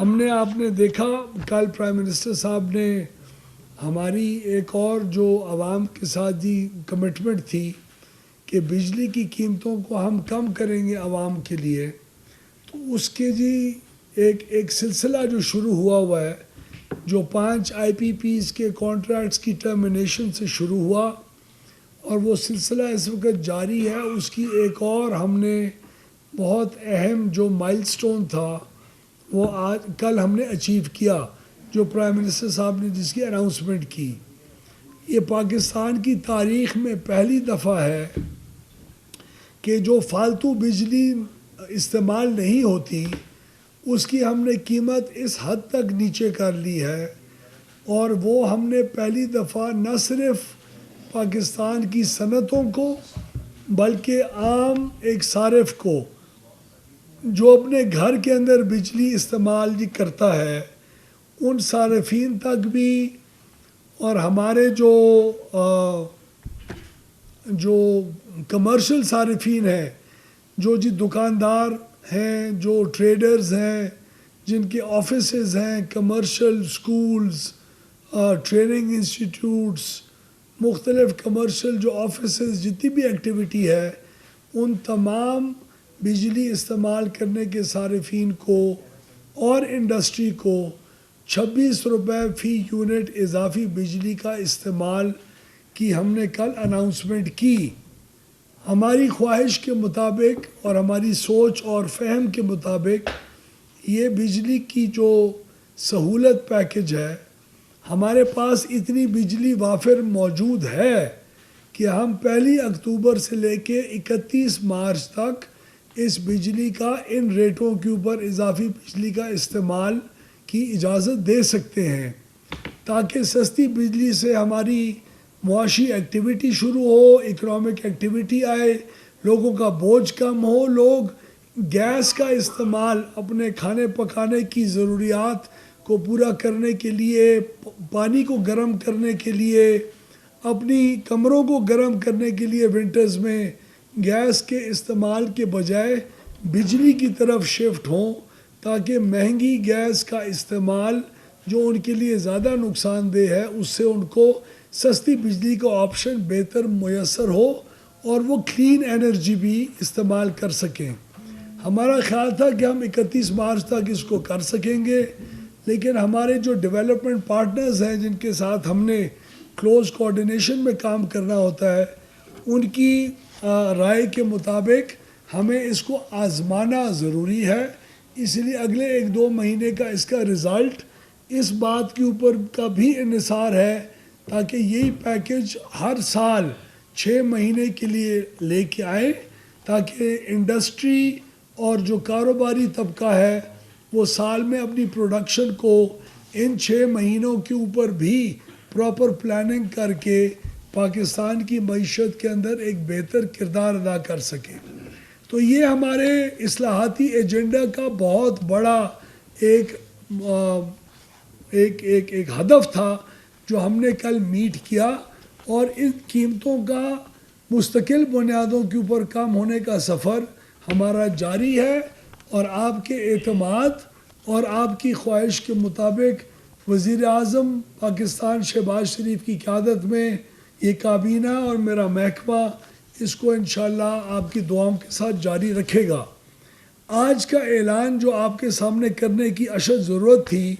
ہم نے آپ نے دیکھا کل پرائم منسٹر صاحب نے ہماری ایک اور جو عوام کے ساتھ جی کمٹمنٹ تھی کہ بجلی کی قیمتوں کو ہم کم کریں گے عوام کے لیے، تو اس کے جی ایک سلسلہ جو شروع ہوا ہے، جو 5 IPPs کے کانٹریکٹس کی ٹرمینیشن سے شروع ہوا اور وہ سلسلہ اس وقت جاری ہے۔ اس کی ایک اور ہم نے بہت اہم جو مائل سٹون تھا وہ کل ہم نے اچیو کیا، جو پرائم منسٹر صاحب نے جس کی اناؤنسمنٹ کی۔ یہ پاکستان کی تاریخ میں پہلی دفعہ ہے کہ جو فالتو بجلی استعمال نہیں ہوتی اس کی ہم نے قیمت اس حد تک نیچے کر لی ہے، اور وہ ہم نے پہلی دفعہ نہ صرف پاکستان کی صنعتوں کو بلکہ عام ایک صارف کو جو اپنے گھر کے اندر بجلی استعمال جی کرتا ہے ان صارفین تک بھی، اور ہمارے جو کمرشل صارفین ہیں، جو جی دکاندار ہیں، جو ٹریڈرز ہیں، جن کے آفیسز ہیں، کمرشل سکولز، ٹریننگ انسٹیٹیوٹس، مختلف کمرشل جو آفیسز، جتنی بھی ایکٹیویٹی ہے، ان تمام بجلی استعمال کرنے کے صارفین کو اور انڈسٹری کو 26 روپے فی یونٹ اضافی بجلی کا استعمال کی ہم نے کل اناؤنسمنٹ کی۔ ہماری خواہش کے مطابق اور ہماری سوچ اور فہم کے مطابق یہ بجلی کی جو سہولت پیکج ہے، ہمارے پاس اتنی بجلی وافر موجود ہے کہ ہم 1 اکتوبر سے لے کے 31 مارچ تک اس بجلی کا ان ریٹوں کے اوپر اضافی بجلی کا استعمال کی اجازت دے سکتے ہیں، تاکہ سستی بجلی سے ہماری معاشی ایکٹیویٹی شروع ہو، اکنامک ایکٹیویٹی آئے، لوگوں کا بوجھ کم ہو، لوگ گیس کا استعمال اپنے کھانے پکانے کی ضروریات کو پورا کرنے کے لیے، پانی کو گرم کرنے کے لیے، اپنی کمروں کو گرم کرنے کے لیے ونٹرز میں گیس کے استعمال کے بجائے بجلی کی طرف شفٹ ہوں، تاکہ مہنگی گیس کا استعمال جو ان کے لیے زیادہ نقصان دہ ہے اس سے ان کو سستی بجلی کا آپشن بہتر میسر ہو اور وہ کلین انرجی بھی استعمال کر سکیں۔ ہمارا خیال تھا کہ ہم 31 مارچ تک اس کو کر سکیں گے، لیکن ہمارے جو ڈیولپمنٹ پارٹنرز ہیں جن کے ساتھ ہم نے کلوز کوآرڈینیشن میں کام کرنا ہوتا ہے، ان کی رائے کے مطابق ہمیں اس کو آزمانا ضروری ہے۔ اس لیے اگلے 1-2 مہینے کا اس کا رزلٹ اس بات کے اوپر کا بھی انحصار ہے، تاکہ یہی پیکج ہر سال 6 مہینے کے لیے لے کے آئیں، تاکہ انڈسٹری اور جو کاروباری طبقہ ہے وہ سال میں اپنی پروڈکشن کو ان 6 مہینوں کے اوپر بھی پراپر پلاننگ کر کے پاکستان کی معیشت کے اندر ایک بہتر کردار ادا کر سکے۔ تو یہ ہمارے اصلاحاتی ایجنڈا کا بہت بڑا ایک ہدف تھا جو ہم نے کل میٹ کیا، اور ان قیمتوں کا مستقل بنیادوں کے اوپر کم ہونے کا سفر ہمارا جاری ہے، اور آپ کے اعتماد اور آپ کی خواہش کے مطابق وزیر اعظم پاکستان شہباز شریف کی قیادت میں یہ کابینہ اور میرا محکمہ اس کو انشاءاللہ آپ کی دعاؤں کے ساتھ جاری رکھے گا۔ آج کا اعلان جو آپ کے سامنے کرنے کی اشد ضرورت تھی،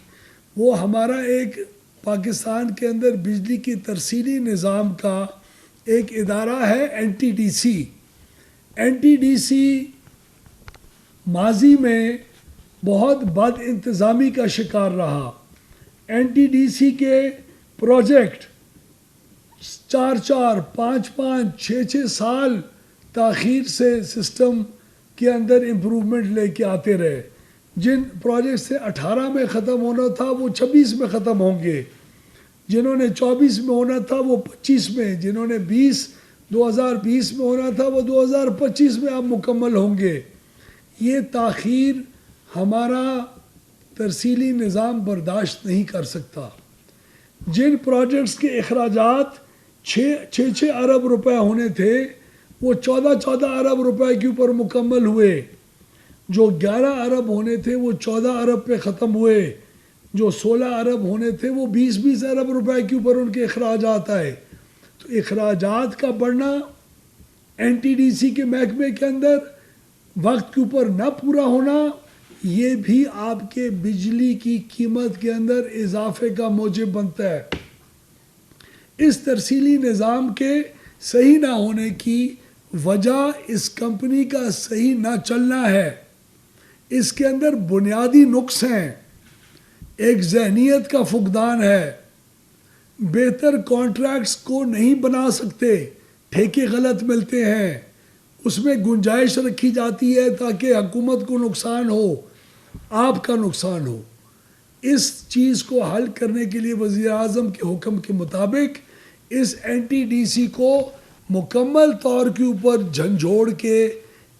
وہ ہمارا ایک پاکستان کے اندر بجلی کی ترسیلی نظام کا ایک ادارہ ہے NTDC۔ NTDC ماضی میں بہت بد انتظامی کا شکار رہا۔ NTDC کے پروجیکٹ 4-4، 5-5، 6-6 سال تاخیر سے سسٹم کے اندر امپروومنٹ لے کے آتے رہے۔ جن پروجیکٹ سے 18 میں ختم ہونا تھا وہ 26 میں ختم ہوں گے، جنہوں نے 24 میں ہونا تھا وہ 25 میں، جنہوں نے 2020 میں ہونا تھا وہ 2025 میں اب مکمل ہوں گے۔ یہ تاخیر ہمارا ترسیلی نظام برداشت نہیں کر سکتا۔ جن پروجیکٹس کے اخراجات 6 ارب روپے ہونے تھے وہ 14 ارب روپے کے اوپر مکمل ہوئے۔ جو 11 ارب ہونے تھے وہ 14 ارب پہ ختم ہوئے، جو 16 ارب ہونے تھے وہ 20 ارب روپے کے اوپر ان کے اخراجات آئے. تو اخراجات کا بڑھنا این ٹی ڈی سی کے محکمے کے اندر وقت کے اوپر نہ پورا ہونا، یہ بھی آپ کے بجلی کی قیمت کے اندر اضافے کا موجب بنتا ہے. اس ترسیلی نظام کے صحیح نہ ہونے کی وجہ اس کمپنی کا صحیح نہ چلنا ہے. اس کے اندر بنیادی نقص ہیں. ایک ذہنیت کا فقدان ہے. بہتر کانٹریکٹس کو نہیں بنا سکتے، ٹھیکے غلط ملتے ہیں. اس میں گنجائش رکھی جاتی ہے تاکہ حکومت کو نقصان ہو، آپ کا نقصان ہو. اس چیز کو حل کرنے کے لیے وزیر اعظم کے حکم کے مطابق اس این ٹی ڈی سی کو مکمل طور کے اوپر جھنجھوڑ کے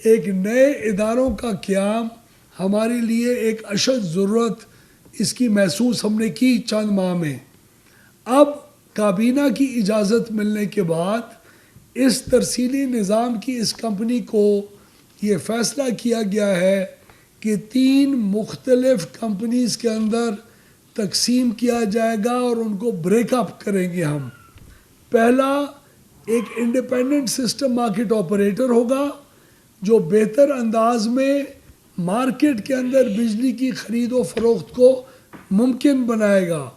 ایک نئے اداروں کا قیام ہمارے لیے ایک اشد ضرورت اس کی محسوس ہم نے کی چند ماہ میں. اب کابینہ کی اجازت ملنے کے بعد اس ترسیلی نظام کی اس کمپنی کو یہ فیصلہ کیا گیا ہے کہ 3 مختلف کمپنیز کے اندر تقسیم کیا جائے گا اور ان کو بریک اپ کریں گے ہم. پہلا ایک انڈیپینڈنٹ سسٹم مارکیٹ آپریٹر ہوگا جو بہتر انداز میں مارکیٹ کے اندر بجلی کی خرید و فروخت کو ممکن بنائے گا.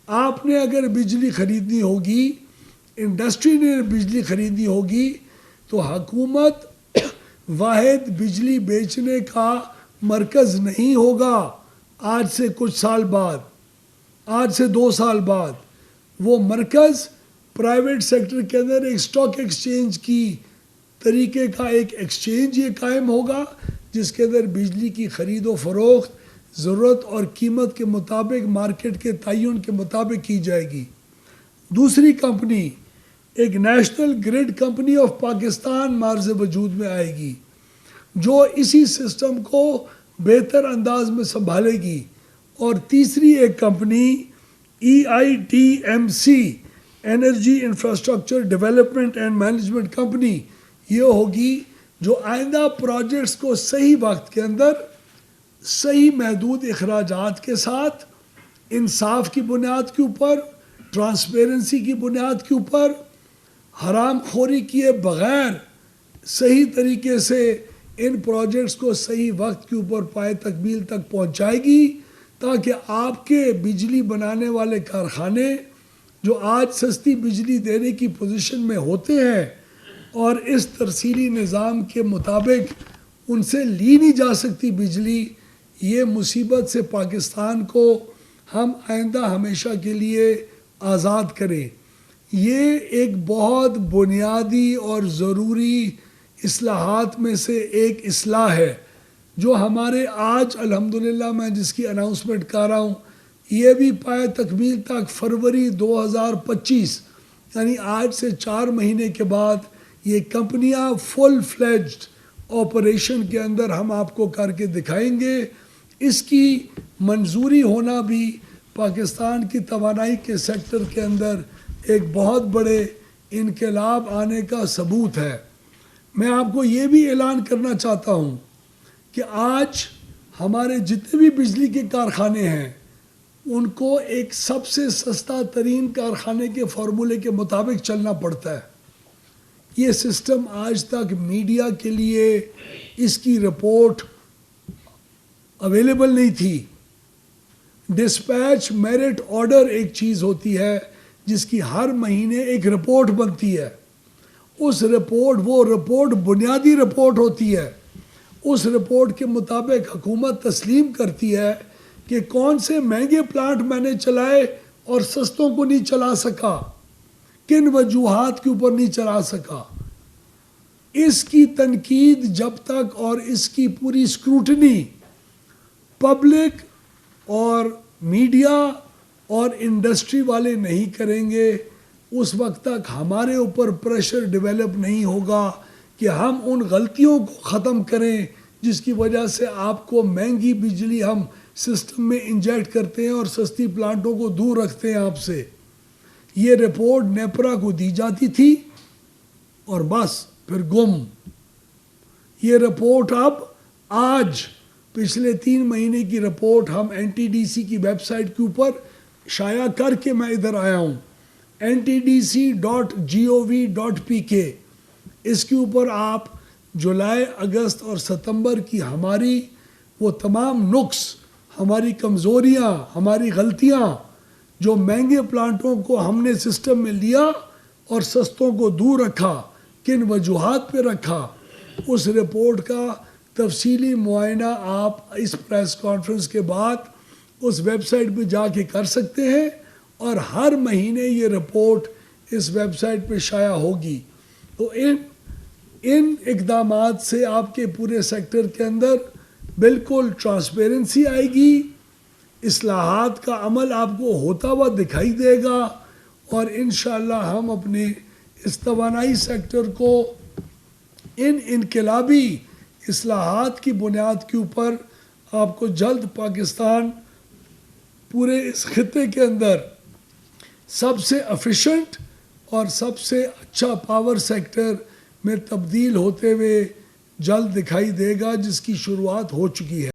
آپ نے اگر بجلی خریدنی ہوگی، انڈسٹری نے بجلی خریدنی ہوگی، تو حکومت واحد بجلی بیچنے کا مرکز نہیں ہوگا. آج سے کچھ سال بعد، آج سے 2 سال بعد وہ مرکز پرائیویٹ سیکٹر کے اندر ایک سٹاک ایکسچینج کی طریقے کا ایک ایکسچینج یہ قائم ہوگا جس کے اندر بجلی کی خرید و فروخت ضرورت اور قیمت کے مطابق مارکیٹ کے تعین کے مطابق کی جائے گی. دوسری کمپنی ایک national grade company of Pakistan معرض وجود میں آئے گی جو اسی سسٹم کو بہتر انداز میں سنبھالے گی. اور تیسری ایک company E I T M C energy infrastructure development and management company یہ ہوگی جو آئندہ پروجیکٹس کو صحیح وقت کے اندر صحیح محدود اخراجات کے ساتھ انصاف کی بنیاد کے اوپر، ٹرانسپیرنسی کی بنیاد کے اوپر، حرام خوری کیے بغیر صحیح طریقے سے ان پروجیکٹس کو صحیح وقت کے اوپر پائے تکمیل تک پہنچائے گی تاکہ آپ کے بجلی بنانے والے کارخانے جو آج سستی بجلی دینے کی پوزیشن میں ہوتے ہیں اور اس ترسیلی نظام کے مطابق ان سے لی نہیں جا سکتی بجلی، یہ مصیبت سے پاکستان کو ہم آئندہ ہمیشہ کے لیے آزاد کریں. یہ ایک بہت بنیادی اور ضروری اصلاحات میں سے ایک اصلاح ہے جو ہمارے آج الحمدللہ میں جس کی اناؤنسمنٹ کر رہا ہوں یہ بھی پائے تکمیل تک فروری 2025 یعنی آج سے 4 مہینے کے بعد یہ کمپنیاں فل فلیجڈ آپریشن کے اندر ہم آپ کو کر کے دکھائیں گے. اس کی منظوری ہونا بھی پاکستان کی توانائی کے سیکٹر کے اندر ایک بہت بڑے انقلاب آنے کا ثبوت ہے. میں آپ کو یہ بھی اعلان کرنا چاہتا ہوں کہ آج ہمارے جتنے بھی بجلی کے کارخانے ہیں ان کو ایک سب سے سستا ترین کارخانے کے فارمولے کے مطابق چلنا پڑتا ہے. یہ سسٹم آج تک میڈیا کے لیے اس کی رپورٹ اویلیبل نہیں تھی. ڈسپیچ میرٹ آرڈر ایک چیز ہوتی ہے جس کی ہر مہینے ایک رپورٹ بنتی ہے. اس رپورٹ وہ رپورٹ بنیادی رپورٹ ہوتی ہے. اس رپورٹ کے مطابق حکومت تسلیم کرتی ہے کہ کون سے مہنگے پلانٹ میں نے چلائے اور سستوں کو نہیں چلا سکا، کن وجوہات کے اوپر نہیں چلا سکا. اس کی تنقید جب تک اور اس کی پوری اسکروٹنی پبلک اور میڈیا اور انڈسٹری والے نہیں کریں گے اس وقت تک ہمارے اوپر پریشر ڈیولپ نہیں ہوگا کہ ہم ان غلطیوں کو ختم کریں جس کی وجہ سے آپ کو مہنگی بجلی ہم سسٹم میں انجیکٹ کرتے ہیں اور سستی پلانٹوں کو دور رکھتے ہیں آپ سے. یہ رپورٹ نیپرا کو دی جاتی تھی اور بس پھر گم. یہ رپورٹ اب آج پچھلے 3 مہینے کی رپورٹ ہم NTDC کی ویب سائٹ کے اوپر شائع کر کے میں ادھر آیا ہوں، ntdc.gov.pk. اس کے اوپر آپ جولائی، اگست اور ستمبر کی ہماری وہ تمام نقص، ہماری کمزوریاں، ہماری غلطیاں، جو مہنگے پلانٹوں کو ہم نے سسٹم میں لیا اور سستوں کو دور رکھا، کن وجوہات پہ رکھا، اس رپورٹ کا تفصیلی معائنہ آپ اس پریس کانفرنس کے بعد اس ویب سائٹ پہ جا کے کر سکتے ہیں، اور ہر مہینے یہ رپورٹ اس ویب سائٹ پہ شائع ہوگی. تو ان اقدامات سے آپ کے پورے سیکٹر کے اندر بالکل ٹرانسپیرنسی آئے گی، اصلاحات کا عمل آپ کو ہوتا ہوا دکھائی دے گا، اور انشاءاللہ ہم اپنے اس توانائی سیکٹر کو ان انقلابی اصلاحات کی بنیاد کے اوپر آپ کو جلد پاکستان پورے اس خطے کے اندر سب سے ایفیشنٹ اور سب سے اچھا پاور سیکٹر میں تبدیل ہوتے ہوئے جلد دکھائی دے گا، جس کی شروعات ہو چکی ہے.